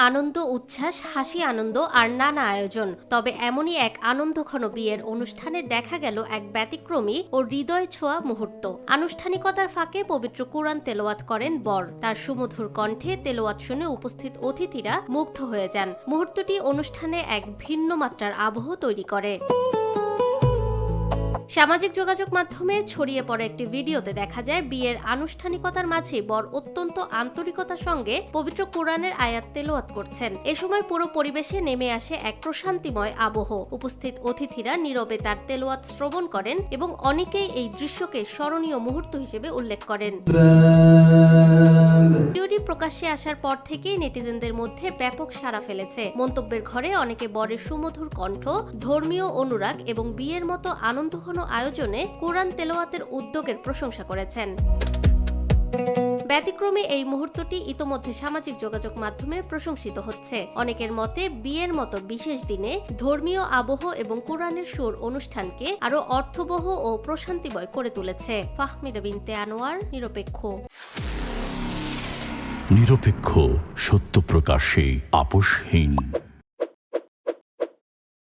আনন্দ, উচ্ছ্বাস, হাসি, আনন্দ আর নানা আয়োজন। তবে এমনই এক আনন্দঘন বিয়ের অনুষ্ঠানে দেখা গেল এক ব্যতিক্রমী ও হৃদয় ছোঁয়া মুহূর্ত। আনুষ্ঠানিকতার ফাঁকে পবিত্র কুরআন তেলাওয়াত করেন বর। তার সুমধুর কণ্ঠে তেলাওয়াত শুনে উপস্থিত অতিথিরা মুগ্ধ হয়ে যান। মুহূর্তটি অনুষ্ঠানে এক ভিন্ন মাত্রার আবহ তৈরি করে। সামাজিক যোগাযোগ মাধ্যমে ছড়িয়ে পড়া একটি ভিডিওতে দেখা যায় বিয়ের আনুষ্ঠানিকতার মাঝে বর অত্যন্ত আন্তরিকতার সঙ্গে পবিত্র কোরআনের আয়াত তেলাওয়াত করছেন। এ সময় পুরো পরিবেশে নেমে আসে এক প্রশান্তিময় আবহ। উপস্থিত অতিথিরা নীরবে তার তেলাওয়াত শ্রবণ করেন এবং অনেকেই এই দৃশ্যকে স্মরণীয় মুহূর্ত হিসেবে উল্লেখ করেন। ভিডিওটি প্রকাশ্যে আসার পর থেকেই নেটিজেনদের মধ্যে ব্যাপক সাড়া ফেলেছে। মন্তব্যের ঘরে অনেকে বরের সুমধুর কণ্ঠ, ধর্মীয় অনুরাগ এবং বিয়ের মতো আনন্দঘন আয়োজনে কোরআন তেলাওয়াতের উদ্যোগের প্রশংসা করেছেন। ব্যতিক্রমী এই মুহূর্তটি ইতোমধ্যে সামাজিক যোগাযোগ মাধ্যমে প্রশংসিত হচ্ছে। অনেকের মতে বিয়ের মতো বিশেষ দিনে ধর্মীয় আবহ এবং কোরআনের সুর অনুষ্ঠানকে আরো অর্থবহ ও প্রশান্তিময় করে তুলেছে। ফাহমিদা বিনতে আনোয়ার, নিরপেক্ষ। নিরপেক্ষ, সত্য প্রকাশে আপোষহীন।